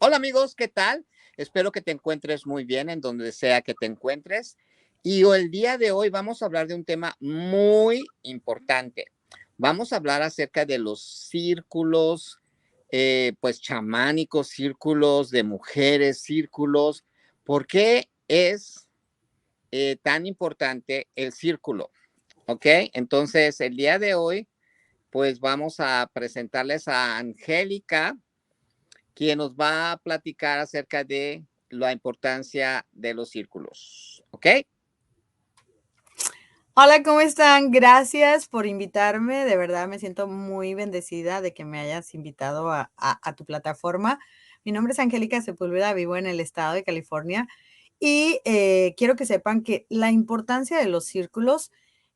Hola amigos, ¿qué tal? Espero que te encuentres muy bien en donde sea que te encuentres. Y el día de hoy vamos a hablar de un tema muy importante. Vamos a hablar acerca de los círculos, pues chamánicos, círculos de mujeres, círculos. ¿Por qué es tan importante el círculo? ¿Ok? Entonces, el día de hoy, pues vamos a presentarles a Angélica, quien nos va a platicar acerca de la importancia de los círculos. ¿Ok? Hola, ¿cómo están? Gracias por invitarme. De verdad me siento muy bendecida de que me hayas invitado a tu plataforma. Mi nombre es Angélica Sepúlveda, vivo en el estado de California y quiero que sepan que la importancia de los círculos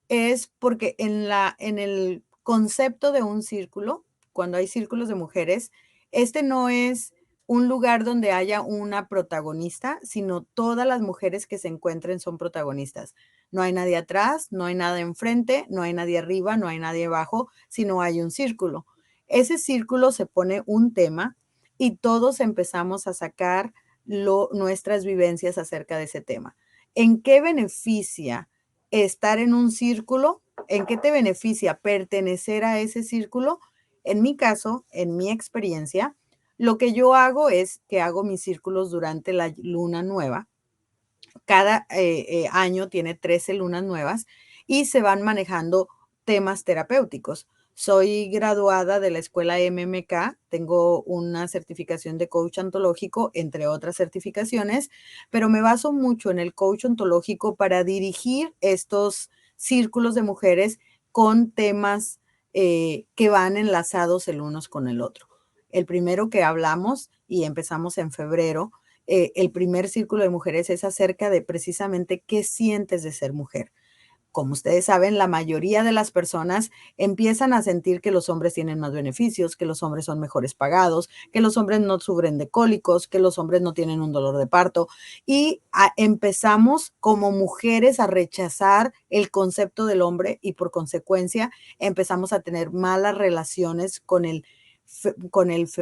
es porque en el concepto de un círculo, cuando hay círculos de mujeres, este no es un lugar donde haya una protagonista, sino todas las mujeres que se encuentren son protagonistas. No hay nadie atrás, no hay nada enfrente, no hay nadie arriba, no hay nadie abajo, sino hay un círculo. Ese círculo se pone un tema y todos empezamos a sacar nuestras vivencias acerca de ese tema. ¿En qué beneficia estar en un círculo? ¿En qué te beneficia pertenecer a ese círculo? En mi caso, en mi experiencia, lo que yo hago es que hago mis círculos durante la luna nueva. Cada año tiene 13 lunas nuevas y se van manejando temas terapéuticos. Soy graduada de la escuela MMK, tengo una certificación de coach ontológico, entre otras certificaciones, pero me baso mucho en el coach ontológico para dirigir estos círculos de mujeres con temas que van enlazados el unos con el otro. El primero que hablamos y empezamos en febrero, el primer círculo de mujeres es acerca de precisamente qué sientes de ser mujer. Como ustedes saben, la mayoría de las personas empiezan a sentir que los hombres tienen más beneficios, que los hombres son mejores pagados, que los hombres no sufren de cólicos, que los hombres no tienen un dolor de parto. Y empezamos como mujeres a rechazar el concepto del hombre y por consecuencia empezamos a tener malas relaciones con el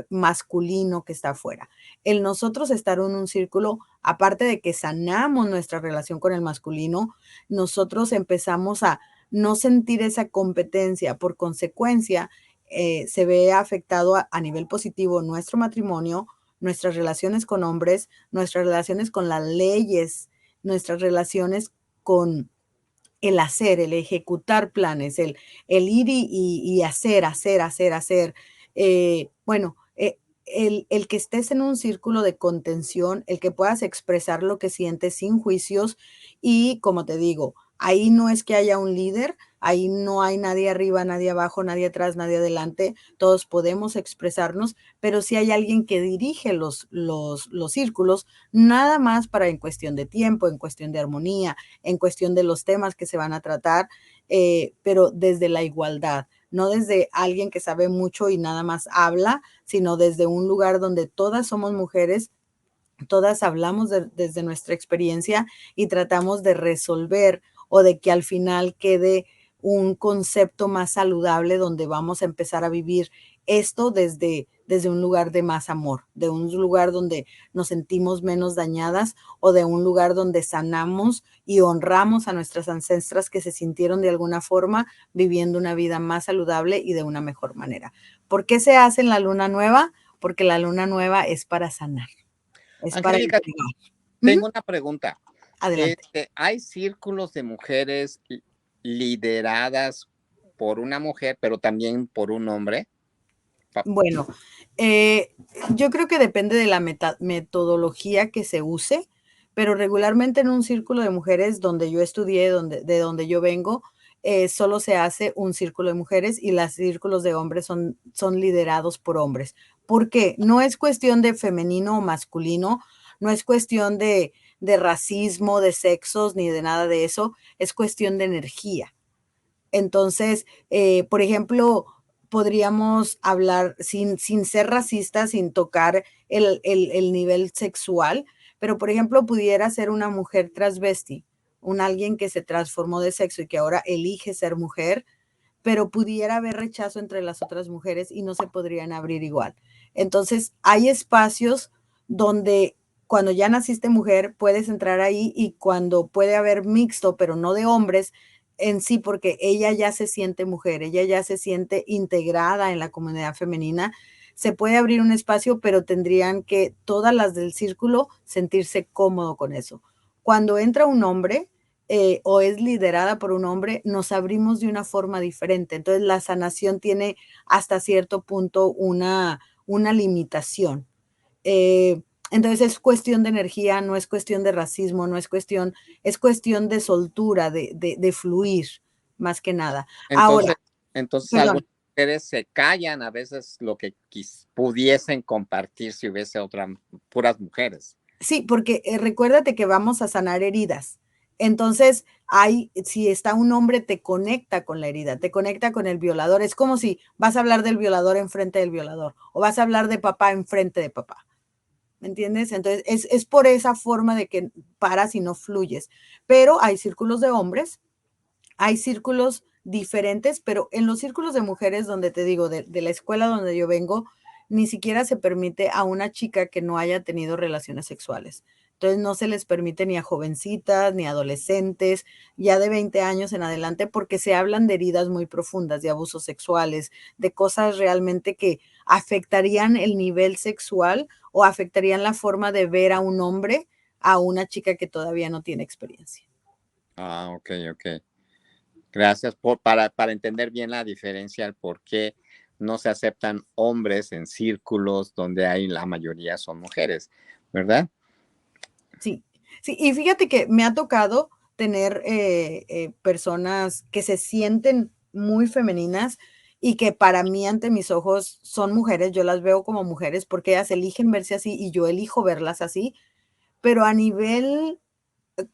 masculino que está afuera. El nosotros estar en un círculo, aparte de que sanamos nuestra relación con el masculino, nosotros empezamos a no sentir esa competencia. Por consecuencia, se ve afectado a nivel positivo nuestro matrimonio, nuestras relaciones con hombres, nuestras relaciones con las leyes, nuestras relaciones con el hacer, el ejecutar planes, el ir y hacer, hacer, hacer, hacer. Bueno, el que estés en un círculo de contención, el que puedas expresar lo que sientes sin juicios y, como te digo, ahí no es que haya un líder, ahí no hay nadie arriba, nadie abajo, nadie atrás, nadie adelante, todos podemos expresarnos, pero sí hay alguien que dirige los círculos, nada más para en cuestión de tiempo, en cuestión de armonía, en cuestión de los temas que se van a tratar, pero desde la igualdad, no desde alguien que sabe mucho y nada más habla, sino desde un lugar donde todas somos mujeres, todas hablamos desde nuestra experiencia y tratamos de resolver o de que al final quede un concepto más saludable donde vamos a empezar a vivir esto desde un lugar de más amor, de un lugar donde nos sentimos menos dañadas o de un lugar donde sanamos y honramos a nuestras ancestras que se sintieron de alguna forma viviendo una vida más saludable y de una mejor manera. ¿Por qué se hace en la luna nueva? Porque la luna nueva es para sanar. Es para Angélica, entregar. tengo Ujú, una pregunta. adelante. ¿Hay círculos de mujeres lideradas por una mujer, pero también por un hombre? Bueno, eh, yo creo que depende de la metodología que se use, pero regularmente en un círculo de mujeres donde yo estudié, de donde yo vengo, solo se hace un círculo de mujeres y los círculos de hombres son liderados por hombres. ¿Por qué? No es cuestión de femenino o masculino, no es cuestión de racismo, de sexos, ni de nada de eso, es cuestión de energía. Entonces, por ejemplo, podríamos hablar sin ser racistas, sin tocar el nivel sexual, pero, por ejemplo, pudiera ser una mujer transvesti, un alguien que se transformó de sexo y que ahora elige ser mujer, pero pudiera haber rechazo entre las otras mujeres y no se podrían abrir igual. Entonces, hay espacios donde cuando ya naciste mujer puedes entrar ahí y cuando puede haber mixto, pero no de hombres en sí, porque ella ya se siente mujer, ella ya se siente integrada en la comunidad femenina, se puede abrir un espacio, pero tendrían que todas las del círculo sentirse cómodo con eso. Cuando entra un hombre, o es liderada por un hombre, nos abrimos de una forma diferente. Entonces, la sanación tiene hasta cierto punto una limitación. Eh, entonces, es cuestión de energía, no es cuestión de racismo, no es cuestión de soltura, de fluir, más que nada. Ahora, Entonces, entonces algunas perdón. mujeres se callan a veces lo que pudiesen compartir si hubiese otras puras mujeres. Sí, porque, recuérdate que vamos a sanar heridas. Entonces, si está un hombre, te conecta con la herida, te conecta con el violador. Es como si vas a hablar del violador enfrente del violador, o vas a hablar de papá enfrente de papá, ¿me entiendes? Entonces, es por esa forma de que paras y no fluyes. Pero hay círculos de hombres, hay círculos diferentes, pero en los círculos de mujeres, donde te digo, de la escuela donde yo vengo, ni siquiera se permite a una chica que no haya tenido relaciones sexuales. Entonces, no se les permite ni a jovencitas, ni a adolescentes, ya de 20 años en adelante, porque se hablan de heridas muy profundas, de abusos sexuales, de cosas realmente que afectarían el nivel sexual o afectarían la forma de ver a un hombre, a una chica que todavía no tiene experiencia. Ah, ok, ok. Gracias para entender bien la diferencia, el por qué no se aceptan hombres en círculos donde hay la mayoría son mujeres, ¿verdad? Sí, sí, y fíjate que me ha tocado tener, personas que se sienten muy femeninas y que para mí, ante mis ojos, son mujeres, yo las veo como mujeres porque ellas eligen verse así y yo elijo verlas así, pero a nivel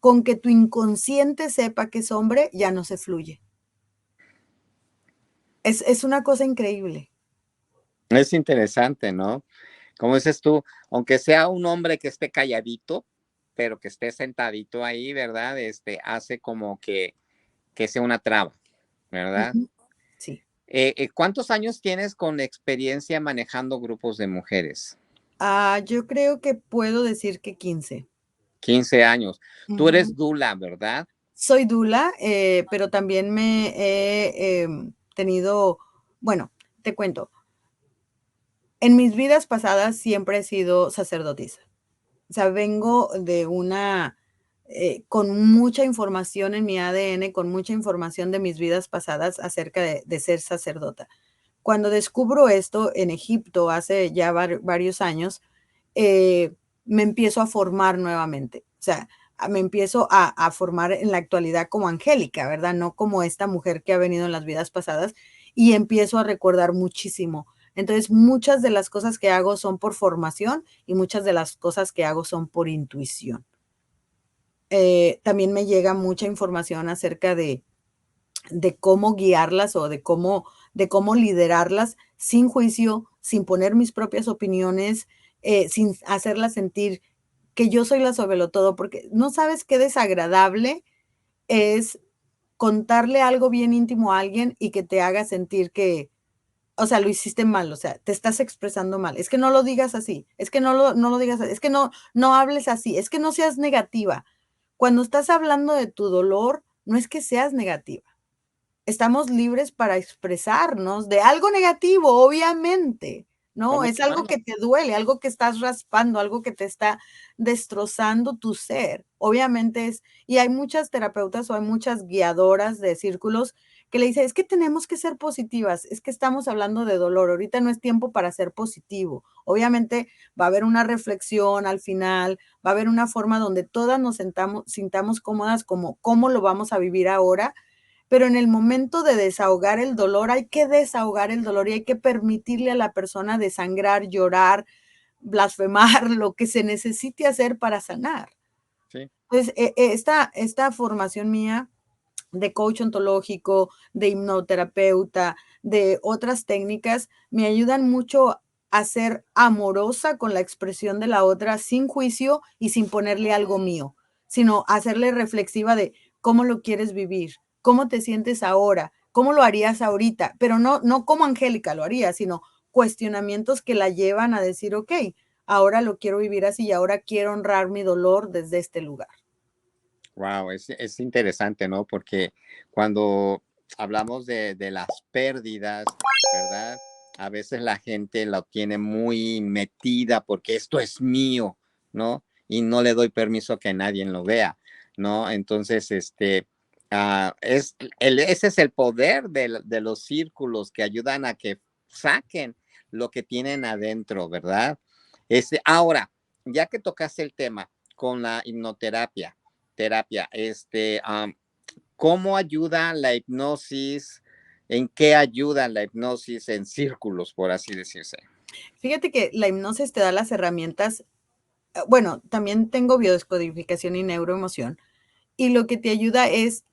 con que tu inconsciente sepa que es hombre, ya no se fluye. Es una cosa increíble. Es interesante, ¿no? Como dices tú, aunque sea un hombre que esté calladito, pero que esté sentadito ahí, ¿verdad? Hace como que sea una traba, ¿verdad? Ujú, sí. ¿Cuántos años tienes con experiencia manejando grupos de mujeres? Yo creo que puedo decir que 15. 15 años. Tú eres Ujú. Dula, ¿verdad? Soy dula, pero también me he, tenido bueno, te cuento, en mis vidas pasadas siempre he sido sacerdotisa. O sea, vengo de una, con mucha información en mi ADN, con mucha información de mis vidas pasadas acerca de ser sacerdota. Cuando descubro esto en Egipto hace ya varios años, eh, me empiezo a formar nuevamente. O sea, me empiezo a formar en la actualidad como Angélica, ¿verdad? No como esta mujer que ha venido en las vidas pasadas y empiezo a recordar muchísimo. Entonces, muchas de las cosas que hago son por formación y muchas de las cosas que hago son por intuición. También me llega mucha información acerca de cómo guiarlas o de cómo liderarlas sin juicio, sin poner mis propias opiniones, sin hacerlas sentir que yo soy la todo, porque no sabes qué desagradable es contarle algo bien íntimo a alguien y que te haga sentir que, o sea, lo hiciste mal, o sea, te estás expresando mal. Es que no lo digas así, es que no lo digas así, es que no hables así, es que no seas negativa. Cuando estás hablando de tu dolor, no es que seas negativa. Estamos libres para expresarnos de algo negativo, obviamente, ¿no? ¿Cómo Es algo no? que te duele, algo que estás raspando, algo que te está destrozando tu ser. Obviamente y hay muchas terapeutas o hay muchas guiadoras de círculos que le dicen: "Es que tenemos que ser positivas, es que estamos hablando de dolor, ahorita no es tiempo para ser positivo". Obviamente va a haber una reflexión al final, va a haber una forma donde todas nos sintamos cómodas como cómo lo vamos a vivir ahora, pero en el momento de desahogar el dolor, hay que desahogar el dolor y hay que permitirle a la persona desangrar, llorar, blasfemar, lo que se necesite hacer para sanar. Sí. Entonces, esta formación mía de coach ontológico, de hipnoterapeuta, de otras técnicas, me ayudan mucho a ser amorosa con la expresión de la otra, sin juicio y sin ponerle algo mío, sino hacerle reflexiva de cómo lo quieres vivir, cómo te sientes ahora, cómo lo harías ahorita, pero no como Angélica lo haría, sino cuestionamientos que la llevan a decir: "Okey, ahora lo quiero vivir así y ahora quiero honrar mi dolor desde este lugar. Wow, es interesante, ¿no? Porque cuando hablamos de las pérdidas, ¿verdad? A veces la gente lo tiene muy metida porque esto es mío, ¿no? Y no le doy permiso que nadie lo vea, ¿no? Entonces, ese es el poder de los círculos que ayudan a que saquen lo que tienen adentro, ¿verdad? Ahora, ya que tocaste el tema con la hipnoterapia, ¿cómo ayuda la hipnosis? ¿En qué ayuda la hipnosis en círculos, por así decirse? Fíjate que la hipnosis te da las herramientas, bueno, también tengo biodescodificación y neuroemoción, y lo que te ayuda es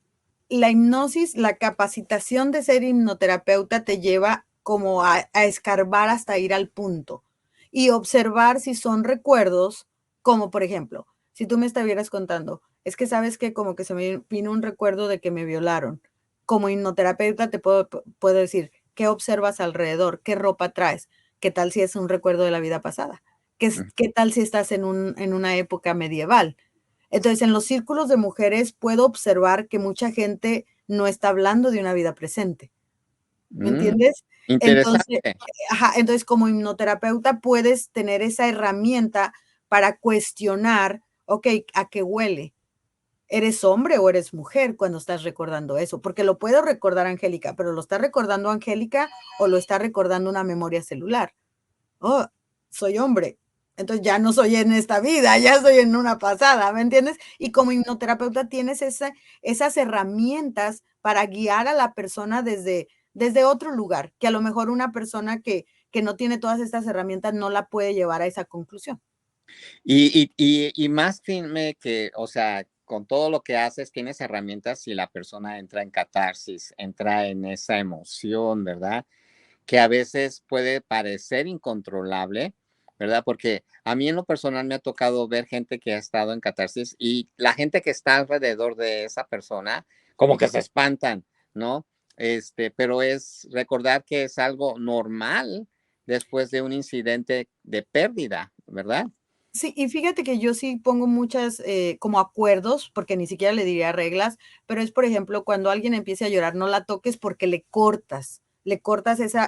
la hipnosis, la capacitación de ser hipnoterapeuta te lleva como a escarbar hasta ir al punto y observar si son recuerdos, como por ejemplo, si tú me estuvieras contando, es que sabes que como que se me vino un recuerdo de que me violaron. Como hipnoterapeuta te puedo decir, ¿qué observas alrededor? ¿Qué ropa traes? ¿Qué tal si es un recuerdo de la vida pasada? Mm. ¿Qué tal si estás en una época medieval? Entonces, en los círculos de mujeres puedo observar que mucha gente no está hablando de una vida presente, ¿me Mm, entiendes? Entonces, interesante. ajá, entonces como hipnoterapeuta puedes tener esa herramienta para cuestionar, okey, ¿a qué huele? ¿Eres hombre o eres mujer cuando estás recordando eso? Porque lo puedo recordar Angélica, pero ¿lo está recordando Angélica o lo está recordando una memoria celular? Oh, soy hombre. Entonces ya no soy en esta vida, ya soy en una pasada, ¿me entiendes? Y como hipnoterapeuta tienes esas herramientas para guiar a la persona desde otro lugar, que a lo mejor una persona que no tiene todas estas herramientas no la puede llevar a esa conclusión. Y más firme que, o sea, con todo lo que haces, tienes herramientas si la persona entra en catarsis, entra en esa emoción, ¿verdad? Que a veces puede parecer incontrolable, ¿verdad? Porque a mí en lo personal me ha tocado ver gente que ha estado en catarsis y la gente que está alrededor de esa persona como que se espantan, ¿no? Pero es recordar que es algo normal después de un incidente de pérdida, ¿verdad? Sí, y fíjate que yo sí pongo muchas, como acuerdos, porque ni siquiera le diría reglas, pero es, por ejemplo, cuando alguien empiece a llorar, no la toques porque le cortas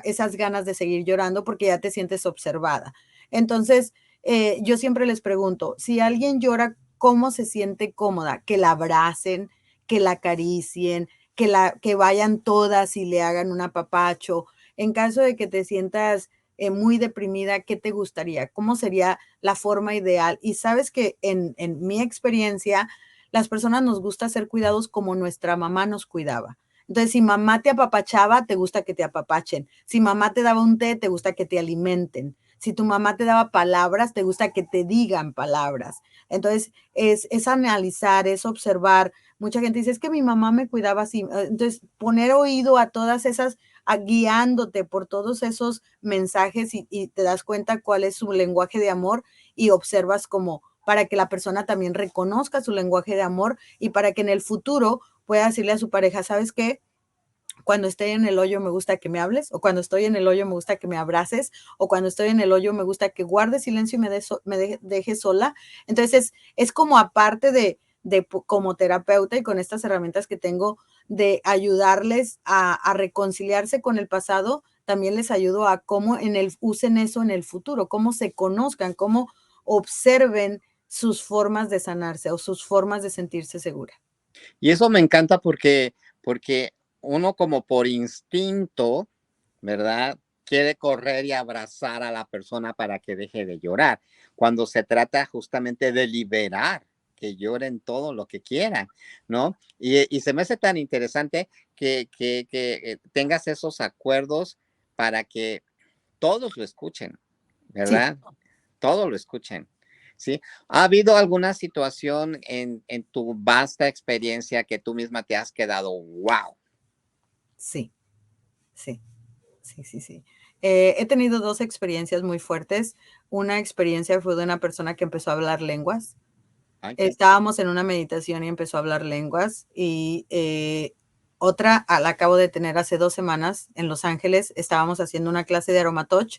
esas ganas de seguir llorando porque ya te sientes observada. Entonces, yo siempre les pregunto, si alguien llora, ¿cómo se siente cómoda? Que la abracen, que la acaricien, que vayan todas y le hagan un apapacho. En caso de que te sientas muy deprimida, ¿qué te gustaría? ¿Cómo sería la forma ideal? Y sabes que en mi experiencia, las personas nos gusta ser cuidados como nuestra mamá nos cuidaba. Entonces, si mamá te apapachaba, te gusta que te apapachen. Si mamá te daba un té, te gusta que te alimenten. Si tu mamá te daba palabras, te gusta que te digan palabras. Entonces, es analizar, es observar. Mucha gente dice, es que mi mamá me cuidaba así. Entonces, poner oído a todas esas, guiándote por todos esos mensajes y te das cuenta cuál es su lenguaje de amor y observas como para que la persona también reconozca su lenguaje de amor y para que en el futuro pueda decirle a su pareja, ¿sabes qué? Cuando estoy en el hoyo me gusta que me hables, o cuando estoy en el hoyo me gusta que me abraces, o cuando estoy en el hoyo me gusta que guardes silencio y dejes sola. Entonces es como aparte como terapeuta y con estas herramientas que tengo de ayudarles a reconciliarse con el pasado, también les ayudo a cómo usen eso en el futuro, cómo se conozcan, cómo observen sus formas de sanarse o sus formas de sentirse segura. Y eso me encanta porque uno como por instinto, ¿verdad? Quiere correr y abrazar a la persona para que deje de llorar, cuando se trata justamente de liberar, que lloren todo lo que quieran, ¿no? Y se me hace tan interesante que tengas esos acuerdos para que todos lo escuchen, Sí. ¿verdad? Todos lo escuchen. ¿Sí? ¿Ha habido alguna situación en tu vasta experiencia que tú misma te has quedado, wow? Sí, sí. Sí, sí, sí. He tenido 2 experiencias muy fuertes. Una experiencia fue de una persona que empezó a hablar lenguas. Ay, qué. Estábamos en una meditación y empezó a hablar lenguas, y, otra la acabo de tener hace 2 semanas en Los Ángeles. Estábamos haciendo una clase de Aromatouch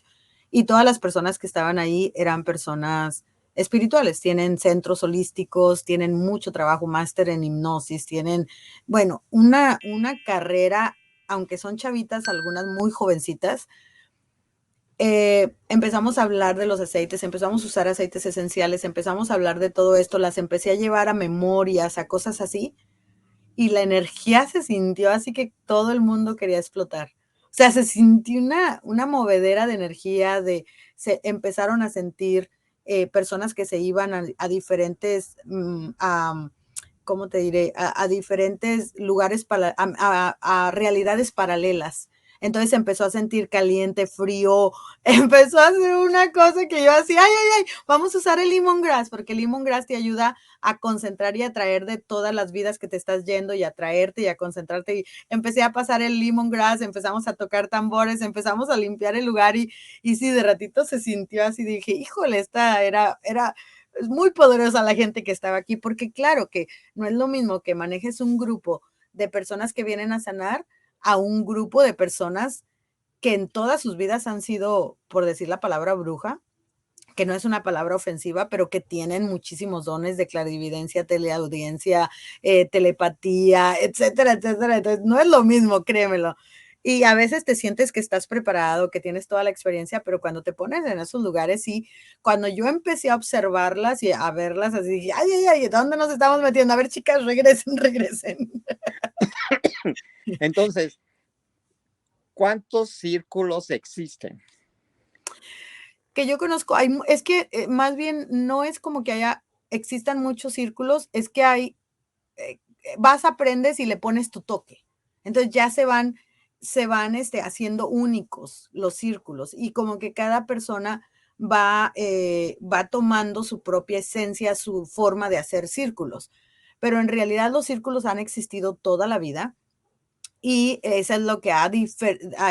y todas las personas que estaban ahí eran personas espirituales, tienen centros holísticos, tienen mucho trabajo, máster en hipnosis, tienen, bueno, una carrera, aunque son chavitas, algunas muy jovencitas. Empezamos a hablar de los aceites, empezamos a usar aceites esenciales, empezamos a hablar de todo esto, las empecé a llevar a memorias, a cosas así, y la energía se sintió así que todo el mundo quería explotar. O sea, se sintió una movedera de energía, se empezaron a sentir personas que se iban a diferentes, ¿cómo te diré? A diferentes lugares, a realidades paralelas. Entonces empezó a sentir caliente, frío, empezó a hacer una cosa que yo hacía, ay, ay, ay, vamos a usar el lemongrass, porque el lemongrass te ayuda a concentrar y atraer de todas las vidas que te estás yendo y atraerte y a concentrarte. Y empecé a pasar el lemongrass, empezamos a tocar tambores, empezamos a limpiar el lugar y sí, de ratito se sintió así, dije, híjole, esta era es muy poderosa la gente que estaba aquí, porque claro que no es lo mismo que manejes un grupo de personas que vienen a sanar a un grupo de personas que en todas sus vidas han sido, por decir la palabra bruja, que no es una palabra ofensiva, pero que tienen muchísimos dones de clarividencia, teleaudiencia, telepatía, etcétera, etcétera. Entonces, no es lo mismo, créemelo. Y a veces te sientes que estás preparado, que tienes toda la experiencia, pero cuando te pones en esos lugares, sí, cuando yo empecé a observarlas y a verlas, así dije, ay, ay, ay, ¿dónde nos estamos metiendo? A ver, chicas, regresen, regresen. Entonces, ¿cuántos círculos existen? Que yo conozco, es que más bien no es como que existan muchos círculos, es que vas, aprendes y le pones tu toque. Entonces ya se van haciendo únicos los círculos y como que cada persona va tomando su propia esencia, su forma de hacer círculos. Pero en realidad los círculos han existido toda la vida y eso es lo que ha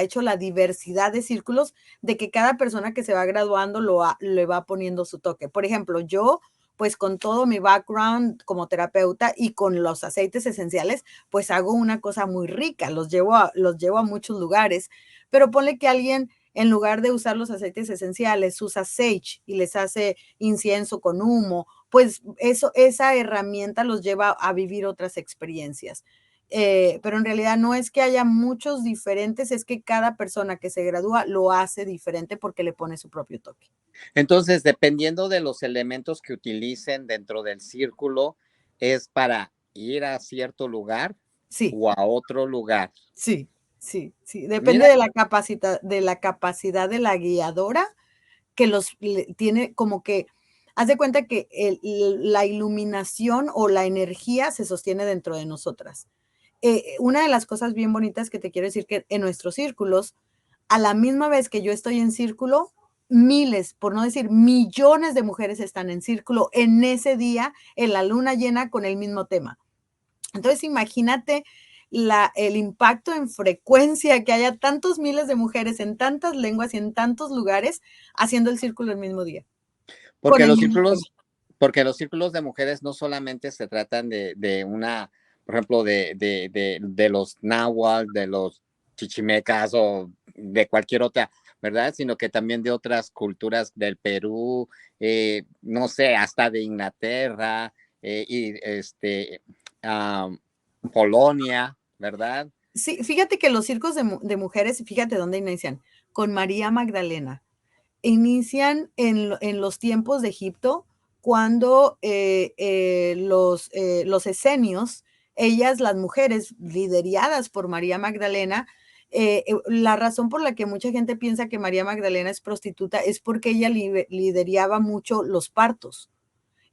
hecho la diversidad de círculos, de que cada persona que se va graduando le va poniendo su toque. Por ejemplo, yo, pues con todo mi background como terapeuta y con los aceites esenciales, pues hago una cosa muy rica, los llevo a muchos lugares, pero ponle que alguien en lugar de usar los aceites esenciales, usa sage y les hace incienso con humo, pues esa herramienta los lleva a vivir otras experiencias. Pero en realidad no es que haya muchos diferentes, es que cada persona que se gradúa lo hace diferente porque le pone su propio toque. Entonces, dependiendo de los elementos que utilicen dentro del círculo, es para ir a cierto lugar Sí, o a otro lugar. sí, sí, sí. Depende Mira, de la capacidad de la guiadora que tiene como que, haz de cuenta que la iluminación o la energía se sostiene dentro de nosotras. Una de las cosas bien bonitas que te quiero decir que en nuestros círculos, a la misma vez que yo estoy en círculo, miles, por no decir millones de mujeres están en círculo en ese día, en la luna llena, con el mismo tema. Entonces, imagínate el impacto en frecuencia que haya tantos miles de mujeres en tantas lenguas y en tantos lugares haciendo el círculo el mismo día, con porque el los mismo tema. círculos, porque los círculos de mujeres no solamente se tratan de una, por ejemplo, de los náhuatl, de los chichimecas o de cualquier otra, ¿verdad? Sino que también de otras culturas del Perú, no sé, hasta de Inglaterra y um, Polonia, ¿verdad? Sí, fíjate que los circos de mujeres, fíjate dónde inician, con María Magdalena. Inician en los tiempos de Egipto, cuando los esenios, ellas, las mujeres lideradas por María Magdalena, la razón por la que mucha gente piensa que María Magdalena es prostituta es porque ella lideraba mucho los partos.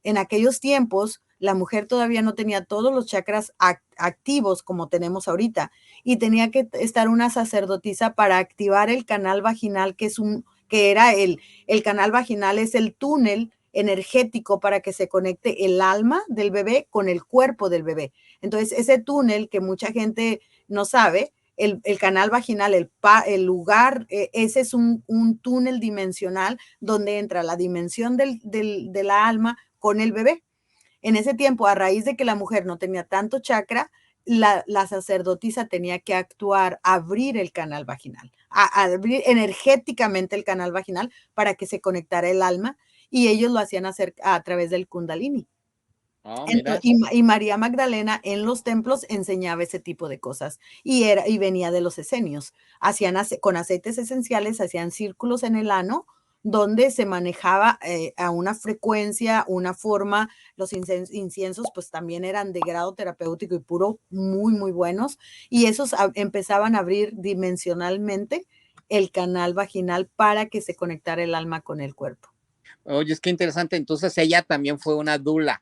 En aquellos tiempos, la mujer todavía no tenía todos los chakras activos como tenemos ahorita y tenía que estar una sacerdotisa para activar el canal vaginal, que era el canal vaginal es el túnel energético para que se conecte el alma del bebé con el cuerpo del bebé. Entonces, ese túnel que mucha gente no sabe, el canal vaginal, el lugar, ese es un túnel dimensional donde entra la dimensión de la alma con el bebé. En ese tiempo, a raíz de que la mujer no tenía tanto chakra, la sacerdotisa tenía que actuar, abrir el canal vaginal, abrir energéticamente el canal vaginal para que se conectara el alma, y ellos lo hacían hacer a través del Kundalini. Oh, mira. Y María Magdalena en los templos enseñaba ese tipo de cosas y venía de los esenios. Con aceites esenciales, hacían círculos en el ano donde se manejaba a una frecuencia, una forma. Los inciensos pues también eran de grado terapéutico y puro, muy, muy buenos. Y esos empezaban a abrir dimensionalmente el canal vaginal para que se conectara el alma con el cuerpo. Oye, es que interesante. Entonces ella también fue una dula.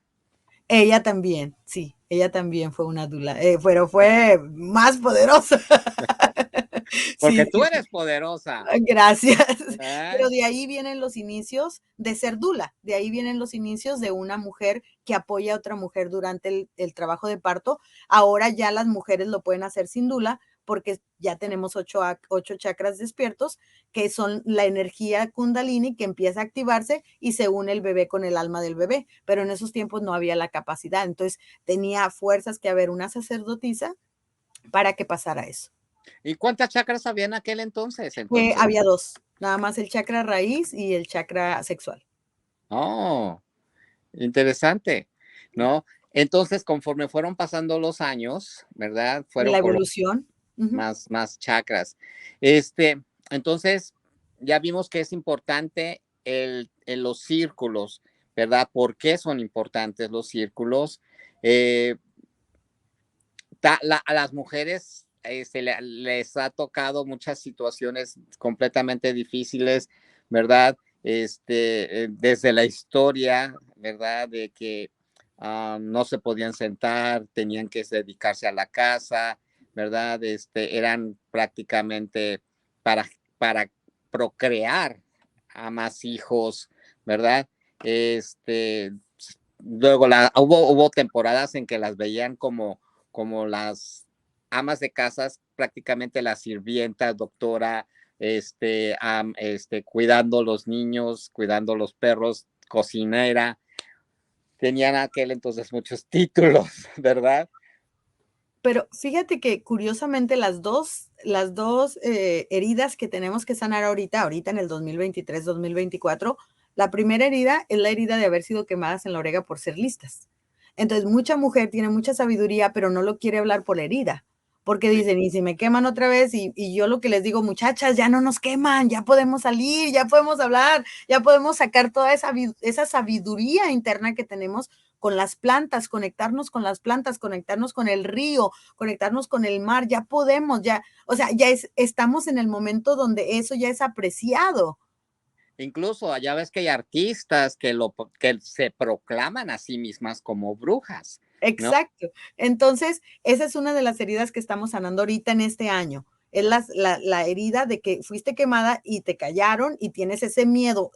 Ella también, sí, ella también fue una dula, pero fue más poderosa. Porque Sí, tú sí, eres sí. poderosa. Gracias. ¿Eh? Pero de ahí vienen los inicios de ser dula, de ahí vienen los inicios de una mujer que apoya a otra mujer durante el trabajo de parto. Ahora ya las mujeres lo pueden hacer sin dula porque ya tenemos 8 chakras despiertos, que son la energía kundalini que empieza a activarse y se une el bebé con el alma del bebé, pero en esos tiempos no había la capacidad, entonces tenía fuerzas que haber una sacerdotisa para que pasara eso. ¿Y cuántas chakras había en aquel entonces? Entonces. Había dos, nada más el chakra raíz y el chakra sexual. Oh, interesante, ¿no? Entonces, conforme fueron pasando los años, ¿verdad? Fueron La evolución. Ujú. más chakras. Este, entonces, ya vimos que es importante los círculos, ¿verdad? ¿Por qué son importantes los círculos? Eh, a las mujeres les ha tocado muchas situaciones completamente difíciles, ¿verdad? Desde la historia, ¿verdad? De que no se podían sentar, tenían que dedicarse a la casa, ¿verdad? Eran prácticamente para, para procrear a más hijos, ¿verdad? Este, luego hubo temporadas en que las veían como las amas de casas, prácticamente la sirvienta, doctora, cuidando los niños, cuidando los perros, cocinera. Tenían aquel entonces muchos títulos, ¿verdad? Pero fíjate que curiosamente las dos heridas que tenemos que sanar ahorita en el 2023, 2024, la primera herida es la herida de haber sido quemadas en la oreja por ser listas. Entonces, mucha mujer tiene mucha sabiduría, pero no lo quiere hablar por la herida, porque Sí. dicen, y si me queman otra vez, y yo lo que les digo, muchachas, ya no nos queman, ya podemos salir, ya podemos hablar, ya podemos sacar toda esa sabiduría interna que tenemos con las plantas, conectarnos con las plantas, conectarnos con el río, conectarnos con el mar, ya podemos, ya, o sea, estamos en el momento donde eso ya es apreciado. Incluso allá ves que hay artistas que se proclaman a sí mismas como brujas, ¿no? Exacto. Entonces, esa es una de las heridas que estamos sanando ahorita en este año. Es la herida de que fuiste quemada y te callaron y tienes ese miedo.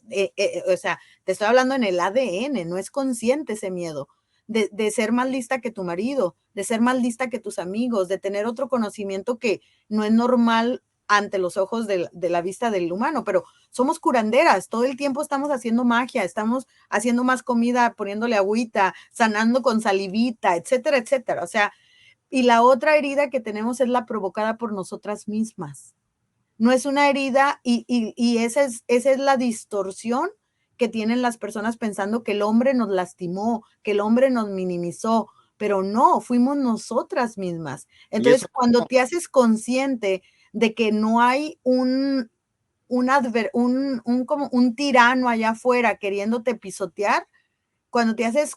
O sea, te estoy hablando en el ADN, no es consciente ese miedo. De ser más lista que tu marido, de ser más lista que tus amigos, de tener otro conocimiento que no es normal ante los ojos de la vista del humano, pero somos curanderas, todo el tiempo estamos haciendo magia, estamos haciendo más comida, poniéndole agüita, sanando con salivita, etcétera, etcétera. O sea, y la otra herida que tenemos es la provocada por nosotras mismas. No es una herida y esa es la distorsión que tienen las personas pensando que el hombre nos lastimó, que el hombre nos minimizó, pero no, fuimos nosotras mismas. Y Entonces, eso, cuando te haces consciente de que no hay como un tirano allá afuera queriéndote pisotear, cuando te haces,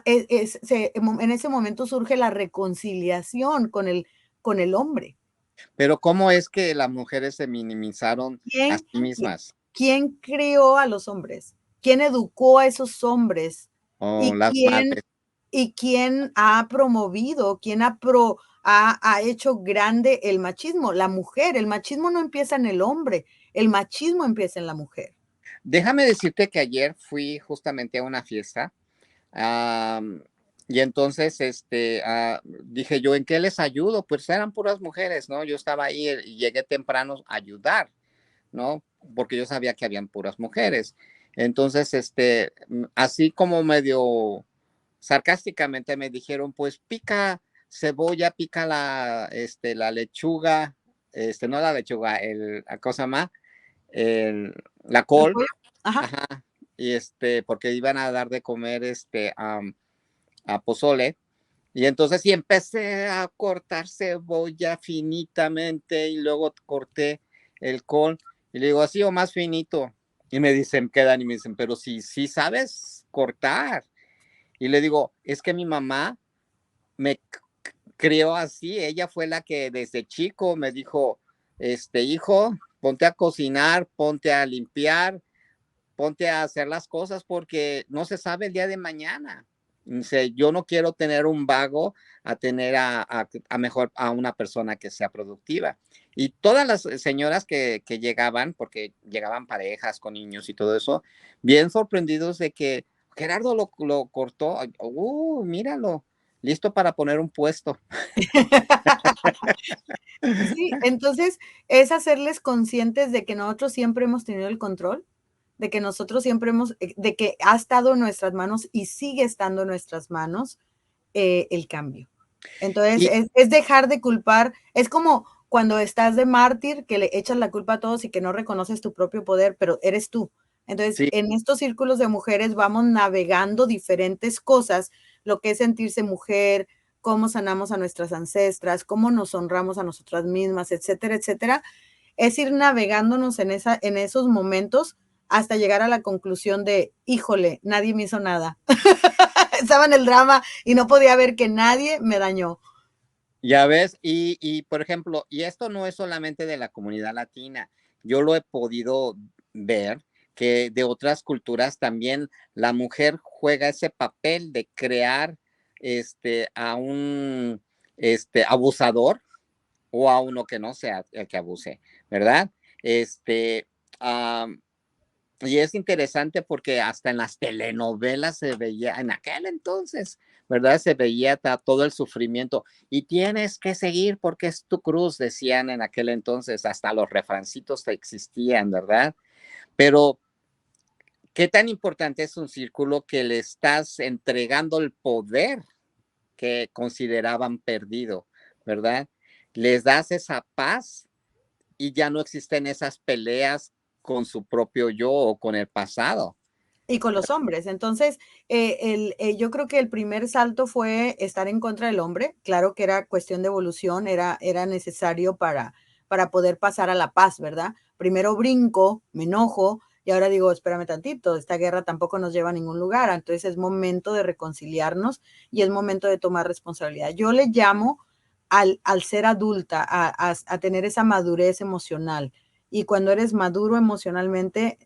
en ese momento surge la reconciliación con el hombre. pero ¿cómo es que las mujeres se minimizaron a ¿Quién, sí mismas? quién creó a los hombres? ¿Quién educó a esos hombres? O ¿Y las quién, madres. y quién ha promovido, quién ha hecho grande el machismo? La mujer. El machismo no empieza en el hombre, el machismo empieza en la mujer. Déjame decirte que ayer fui justamente a una fiesta. Am, y entonces, dije yo, ¿en qué les ayudo? Pues eran puras mujeres, ¿no? Yo estaba ahí y llegué temprano a ayudar, ¿no? Porque yo sabía que habían puras mujeres. Entonces, así como medio sarcásticamente me dijeron, pues pica cebolla, pica la lechuga, no la lechuga, la cosa más, la ¿El col, pollo? Ajá. ajá, y porque iban a dar de comer a pozole. Y entonces y empecé a cortar cebolla finitamente y luego corté el col y le digo así o más finito. Y me dicen, quedan y me dicen, pero si sabes cortar. Y le digo, es que mi mamá me crió así, ella fue la que desde chico me dijo, hijo, ponte a cocinar, ponte a limpiar, ponte a hacer las cosas porque no se sabe el día de mañana. Dice, yo no quiero tener un vago a tener a mejor a una persona que sea productiva. Y todas las señoras que llegaban, porque llegaban parejas con niños y todo eso, bien sorprendidos de que Gerardo lo cortó, míralo, listo para poner un puesto. Sí, entonces es hacerles conscientes de que nosotros siempre hemos tenido el control, de que nosotros siempre de que ha estado en nuestras manos y sigue estando en nuestras manos el cambio. Entonces Y es dejar de culpar, es como cuando estás de mártir que le echas la culpa a todos y que no reconoces tu propio poder, pero eres tú. Entonces, sí, en estos círculos de mujeres vamos navegando diferentes cosas, lo que es sentirse mujer, cómo sanamos a nuestras ancestras, cómo nos honramos a nosotras mismas, etcétera, etcétera. Es ir navegándonos en esos momentos hasta llegar a la conclusión de, híjole, nadie me hizo nada. Estaba en el drama y no podía ver que nadie me dañó. ya ves, por ejemplo, y esto no es solamente de la comunidad latina, yo lo he podido ver que de otras culturas también la mujer juega ese papel de crear a un abusador o a uno que no sea el que abuse, ¿verdad? Este, um, y es interesante porque hasta en las telenovelas se veía, en aquel entonces, ¿verdad? Se veía todo el sufrimiento. Y tienes que seguir porque es tu cruz, decían en aquel entonces, hasta los refrancitos existían, ¿verdad? Pero, ¿qué tan importante es un círculo que le estás entregando el poder que consideraban perdido, ¿verdad? Les das esa paz y ya no existen esas peleas con su propio yo o con el pasado. Y con los hombres. Entonces, yo creo que el primer salto fue estar en contra del hombre. Claro que era cuestión de evolución, era necesario para poder pasar a la paz, ¿verdad? Primero brinco, me enojo y ahora digo, espérame tantito, esta guerra tampoco nos lleva a ningún lugar. Entonces es momento de reconciliarnos y es momento de tomar responsabilidad. Yo le llamo al ser adulta, a tener esa madurez emocional. Y cuando eres maduro emocionalmente,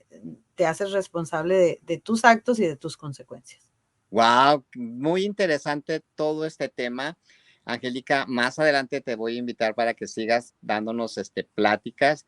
te haces responsable de tus actos y de tus consecuencias. Wow, muy interesante todo este tema. Angélica, más adelante te voy a invitar para que sigas dándonos pláticas.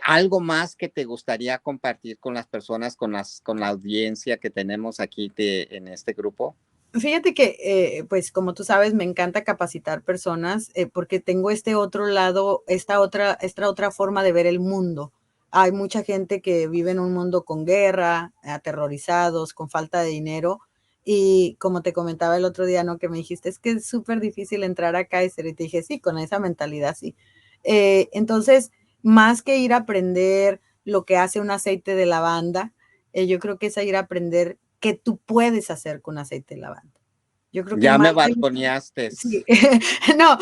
Algo más que te gustaría compartir con las personas, con la audiencia que tenemos aquí en este grupo. Fíjate que, pues, como tú sabes, me encanta capacitar personas, porque tengo este otro lado, esta otra forma de ver el mundo. Hay mucha gente que vive en un mundo con guerra, aterrorizados, con falta de dinero, y como te comentaba el otro día, ¿no? Que me dijiste: "Es que es súper difícil entrar a Kaiser", y te dije: "Sí, con esa mentalidad, sí". Entonces, más que ir a aprender lo que hace un aceite de lavanda, yo creo que es ir a aprender qué tú puedes hacer con aceite de lavanda. Yo creo que Ya más me de balconeaste. sí, no,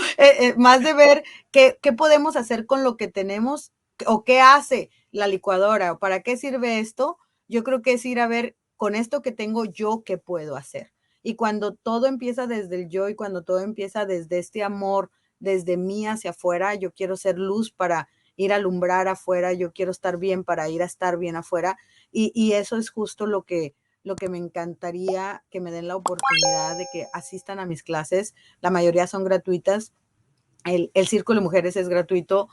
más de ver qué podemos hacer con lo que tenemos, o qué hace la licuadora, o para qué sirve esto, yo creo que es ir a ver con esto que tengo yo, ¿qué puedo hacer? Y cuando todo empieza desde el yo, y cuando todo empieza desde este amor, desde mí hacia afuera, yo quiero ser luz para ir a alumbrar afuera, yo quiero estar bien para ir a estar bien afuera, y eso es justo lo que me encantaría que me den la oportunidad de que asistan a mis clases. La mayoría son gratuitas. El Círculo de Mujeres es gratuito.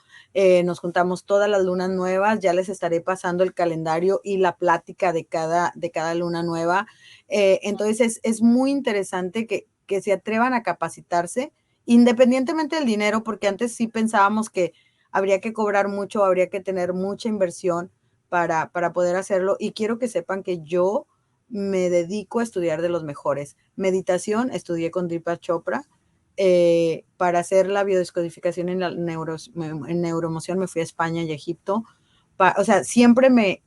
Nos juntamos todas las lunas nuevas. Ya les estaré pasando el calendario y la plática de cada luna nueva. Entonces es muy interesante que se atrevan a capacitarse, independientemente del dinero, porque antes sí pensábamos que habría que cobrar mucho, habría que tener mucha inversión para poder hacerlo. Y quiero que sepan que yo me dedico a estudiar de los mejores. Meditación, estudié con Deepak Chopra. para hacer la biodescodificación en, en neuroemoción me fui a España y a Egipto. O sea, siempre me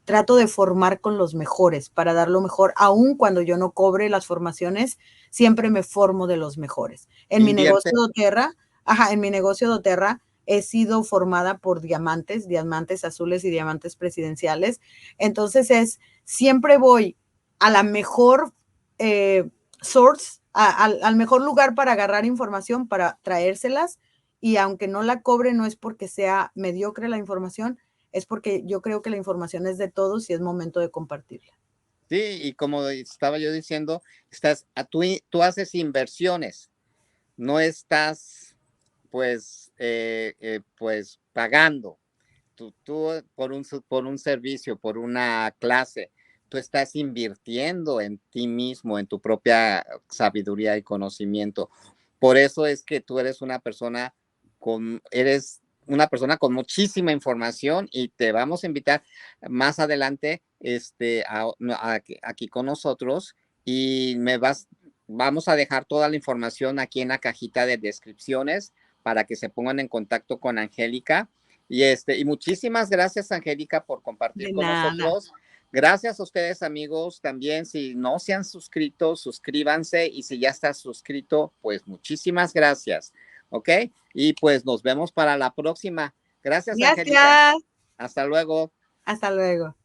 trato de formar con los mejores para dar lo mejor, aun cuando yo no cobre las formaciones, siempre me formo de los mejores. En mi Invierte. negocio doTERRA, en mi negocio doTERRA he sido formada por diamantes azules y diamantes presidenciales. Entonces siempre voy a la mejor source, al mejor lugar para agarrar información, para traérselas, y aunque no la cobre, no es porque sea mediocre la información, es porque yo creo que la información es de todos y es momento de compartirla. Sí, y como estaba yo diciendo, tú haces inversiones, no estás pues pagando. Tú por un servicio, por una clase, tú estás invirtiendo en ti mismo, en tu propia sabiduría y conocimiento. Por eso es que tú eres una persona con muchísima información y te vamos a invitar más adelante aquí con nosotros y vamos a dejar toda la información aquí en la cajita de descripciones para que se pongan en contacto con Angélica. Y muchísimas gracias, Angélica, por compartir De con nada. nosotros. Gracias a ustedes, amigos. También, si no se han suscrito, suscríbanse. Y si ya estás suscrito, pues muchísimas gracias. ¿Ok? Y pues nos vemos para la próxima. Gracias, Angélica. Gracias. Hasta luego. Hasta luego.